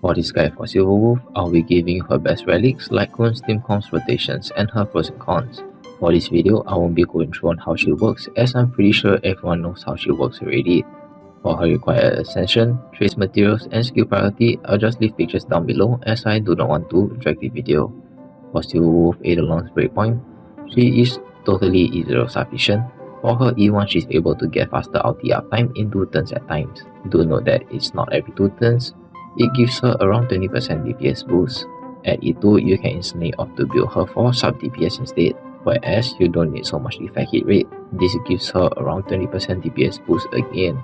For this guide for Silverwolf, I'll be giving you her best relics, like cones, team comps, rotations, and her pros and cons. For this video, I won't be going through on how she works, as I'm pretty sure everyone knows how she works already. For her required Ascension, trace materials, and skill priority, I'll just leave pictures down below as I do not want to drag the video. For Silverwolf Eidolons breakpoint, she is totally E0 sufficient. For her E1, she's able to get faster ulti uptime in 2 turns at times. Do note that it's not every 2 turns. It gives her around 20% DPS boost. At E2, you can instantly opt to build her for sub DPS instead, whereas you don't need so much effect hit rate. This gives her around 20% DPS boost again.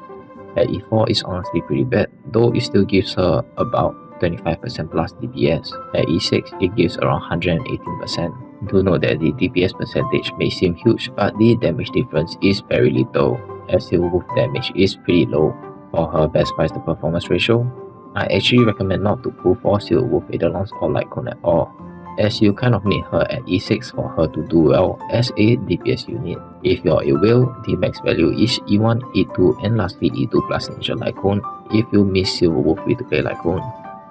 At E4 is honestly pretty bad, though it still gives her about 25% plus DPS. At E6, it gives around 118%. Do note that the DPS percentage may seem huge, but the damage difference is very little, as Silverwolf damage is pretty low. For her best price to performance ratio, I actually recommend not to pull for Silverwolf Eidolons or Lightcone at all, as you kind of need her at E6 for her to do well as a DPS unit. If you're a whale, the max value is E1, E2, and lastly E2 plus Ninja Lightcone if you miss Silverwolf free to play Lightcone.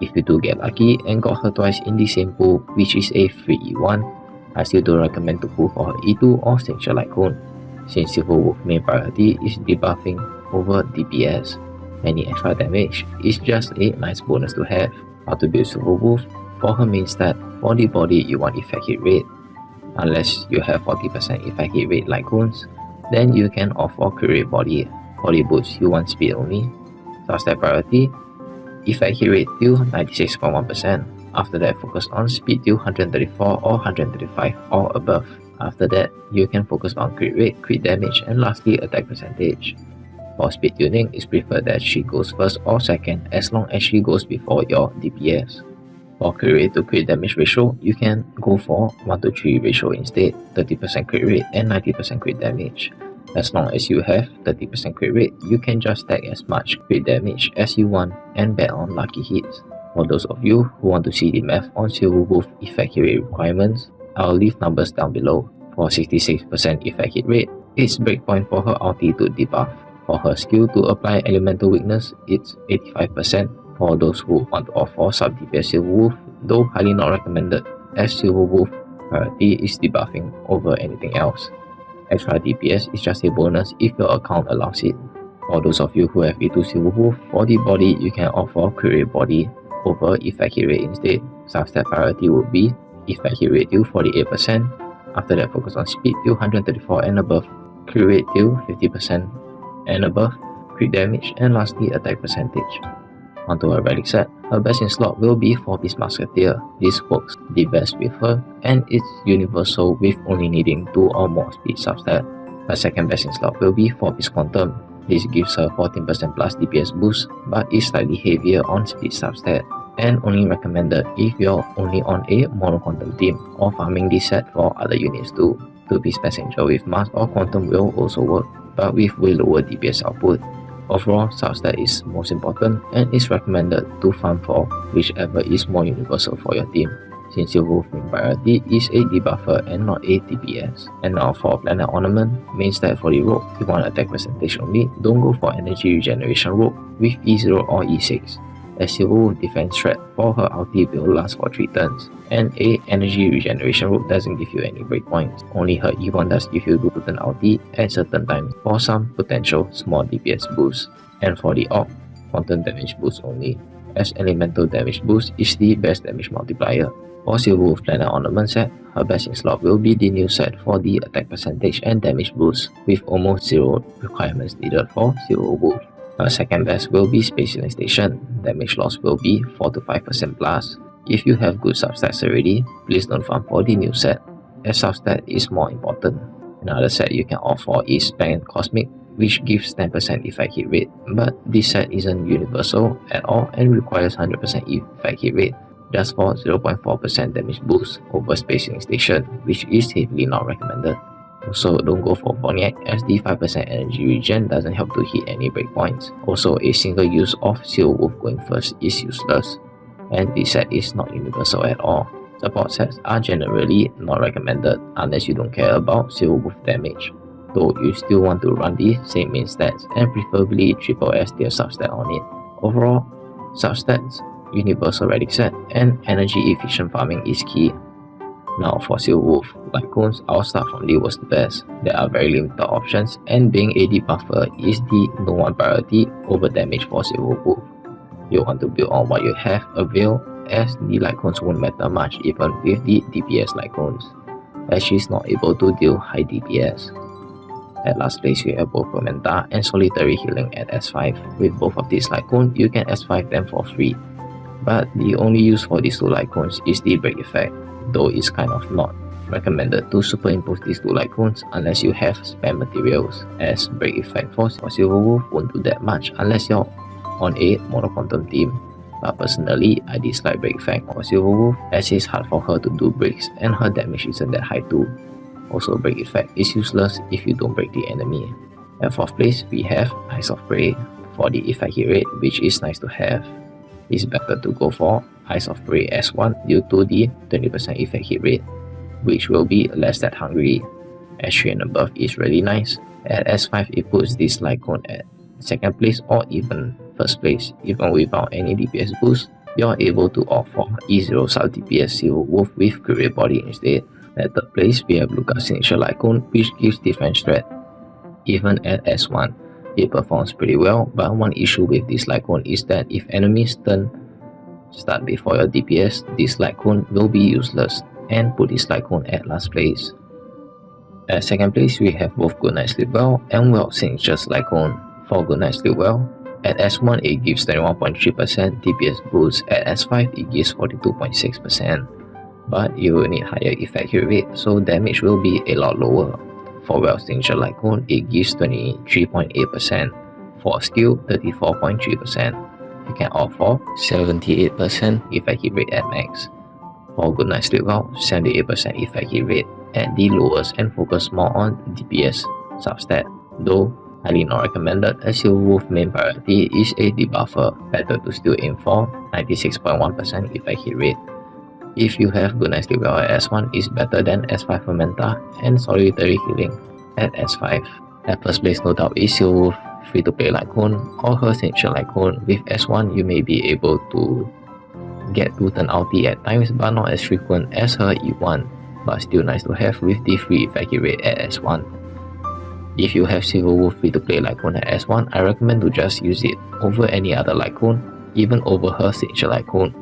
If you do get lucky and got her twice in the same pool, which is a free E1, I still don't recommend to pull for her E2 or Signature Lightcone, since Silverwolf main priority is debuffing over DPS. Any extra damage is just a nice bonus to have. How to build Silverwolf? For her main stat, for the body you want effect hit rate. Unless you have 40% effect hit rate like cones, then you can opt for crit rate body. For the boots you want speed only. Substat priority, effect hit rate till 96.1%. After that, focus on speed till 134 or 135 or above. After that, you can focus on crit rate, crit damage, and lastly attack percentage. For speed tuning, it's preferred that she goes first or second as long as she goes before your DPS. For crit rate to crit damage ratio, you can go for 1:3 ratio instead, 30% crit rate and 90% crit damage. As long as you have 30% crit rate, you can just stack as much crit damage as you want and bet on lucky hits. For those of you who want to see the math on Silverwolf effect hit rate requirements, I'll leave numbers down below. For 66% effect hit rate, it's breakpoint for her ulti to debuff. For her skill to apply elemental weakness, it's 85%. For those who want to opt for sub DPS Silverwolf, though highly not recommended, as Silverwolf priority is debuffing over anything else. Extra DPS is just a bonus if your account allows it. For those of you who have E2 Silverwolf, for the body you can opt for crit rate body over effect hit rate instead. Substat priority would be effect hit rate till 48%. After that, focus on speed till 134 and above, crit rate till 50% and above, crit damage, and lastly attack percentage. Onto her relic set, her best in slot will be 4-piece Musketeer. This works the best with her, and it's universal with only needing 2 or more speed substat. Her second best in slot will be 4-piece Quantum. This gives her 14% plus DPS boost, but is slightly heavier on speed substat, and only recommended if you're only on a mono Quantum team or farming this set for other units too. 2-piece Passenger with Mask or Quantum will also work, but with way lower DPS output. Overall, substat is most important and is recommended to farm for whichever is more universal for your team, since Silverwolf main priority is a debuffer and not a DPS. And now for Planar Ornament, main stat for the rogue, you want attack percentage only, don't go for energy regeneration rogue with E0 or E6, as Silverwolf defense threat for her ulti will last for 3 turns, and a energy regeneration rogue doesn't give you any breakpoints. Only her E1 does give you good turn ulti at certain times for some potential small DPS boost. And for the Orc, quantum damage boost only, as elemental damage boost is the best damage multiplier. For Silverwolf Planar Ornament set, her best in slot will be the new set for the attack percentage and damage boost, with almost 0 requirements needed for Silverwolf. Her second best will be Space Healing Station. Damage loss will be 4 to 5% plus. If you have good substats already, please don't farm for the new set, as substat is more important. Another set you can opt for is Planar Cosmic, which gives 10% effect hit rate, but this set isn't universal at all and requires 100% effect hit rate, just for 0.4% damage boost over Space Healing Station, which is heavily not recommended. Also, don't go for Boniac, as the 5% energy regen doesn't help to hit any breakpoints. Also, a single use of Silverwolf going first is useless, and this set is not universal at all. Support sets are generally not recommended unless you don't care about Silverwolf damage, though you still want to run the same main stats and preferably triple S tier substat on it. Overall, substats universal relic set, and energy efficient farming is key. Now for Silverwolf, Lycons, I'll start from the worst to best. There are very limited options, and being a debuffer is the #1 priority over damage for Silverwolf. You want to build on what you have available, as the Lycons won't matter much even with the DPS Lycons, as she's not able to deal high DPS. At last place, we have both Fermenta and Solitary Healing at S5. With both of these Lycons, you can S5 them for free. But the only use for these two Lycons is the break effect, though it's kind of not recommended to superimpose these two Lycons unless you have spam materials, as break effect for Silverwolf won't do that much unless you're on a monoquantum team. But personally, I dislike break effect for Silverwolf, as it's hard for her to do breaks and her damage isn't that high too. Also, break effect is useless if you don't break the enemy. At 4th place, we have Eyes of Prey. For the effect hit rate, which is nice to have, it's better to go for Eyes of Prey S1 due to the 20% effect hit rate, which will be less than hungry. S3 and above is really nice. At S5, it puts this Lycon at 2nd place or even 1st place. Even without any DPS boost, you're able to opt for E0 sub DPS Silverwolf with Crit Body instead. At 3rd place, we have Luca's signature Lycon, which gives defense threat. Even at S1, it performs pretty well, but one issue with this Lycon is that if enemies turn start before your DPS, this Lycon will be useless, and put this Lycon at last place. At 2nd place, we have both Good Night Sleep Well and Well signatures Lycon. For Good Night Sleep Well, at S1 it gives 21.3% DPS boost, at S5 it gives 42.6%. But you will need higher effect hit rate, so damage will be a lot lower. For Well signature Lycon, it gives 23.8%. For skill, 34.3%. You can opt for 78% effect hit rate at max. For Good Night Sleep Well, 78% effect hit rate at the lowest and focus more on DPS substat, though highly not recommended as Silverwolf main priority is a debuffer. Better to still aim for 96.1% effect hit rate. If you have Good Night Sleep Well at S1 is better than S5 Fermenta and Solitary Healing at S5. At 1st place, no doubt is Silverwolf free to play Lycon or her signature Lycon. With S1 you may be able to get to turn ulti at times, but not as frequent as her E1, but still nice to have with the free effect hit rate at S1. If you have Silverwolf free to play Lycon at S1, I recommend to just use it over any other Lycon, even over her signature Lycon,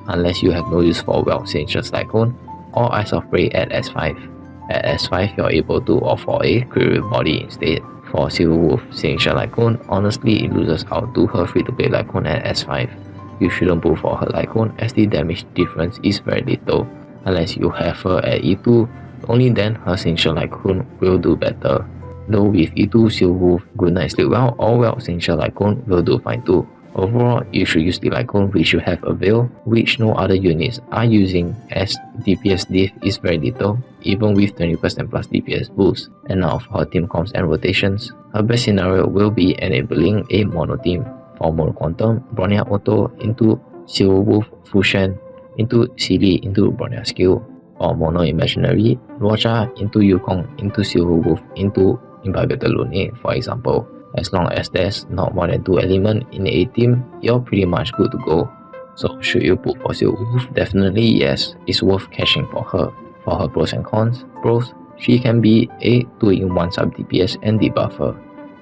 unless you have no use for Well signatures Lycon or Eyes of Prey at S5. At S5, you're able to opt for a Crit Body instead. For Silverwolf signature Lycon, honestly it loses out to her free to play Lycon at S5. You shouldn't pull for her Lycon as the damage difference is very little. Unless you have her at E2, only then her signature Lycon will do better. Though with E2, Silverwolf, Good Night Sleep Well or Well signature Lycon will do fine too. Overall, you should use the Lycon which you have available, which no other units are using, as DPS diff is very little, even with 20% plus DPS boost. And now for her team comps and rotations, her best scenario will be enabling a mono team. For Mono Quantum, Bronya Auto into Silverwolf Fusion into Silly into Bronya Skill. For Mono Imaginary, Roja into Yukong into Silverwolf into Imbibitor Lune, for example. As long as there's not more than 2 elements in a team, you're pretty much good to go. So should you put for Silverwolf? Definitely yes, it's worth cashing for her. For her pros and cons, pros, she can be a 2-in-1 sub DPS and debuffer.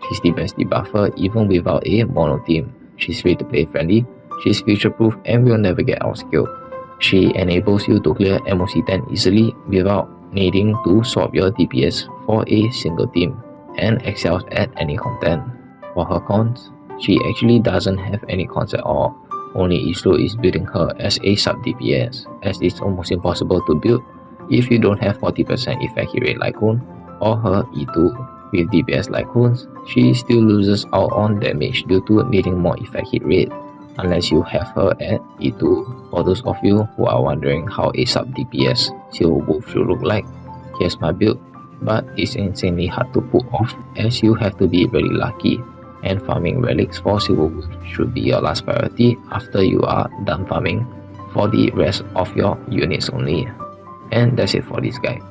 She's the best debuffer even without a mono team. She's free to play friendly, she's future proof and will never get outskilled. She enables you to clear MOC10 easily without needing to swap your DPS for a single team, and excels at any content. For her cons, she actually doesn't have any cons at all. Only issue is building her as a sub DPS, as it's almost impossible to build if you don't have 40% effect hit rate Lycon or her E2. With DPS Lycons, she still loses out on damage due to needing more effect hit rate, unless you have her at E2. For those of you who are wondering how a sub DPS Silverwolf should look like, here's my build, but it's insanely hard to pull off as you have to be really lucky, and farming relics for Silverwolf should be your last priority after you are done farming for the rest of your units only. And that's it for this guide.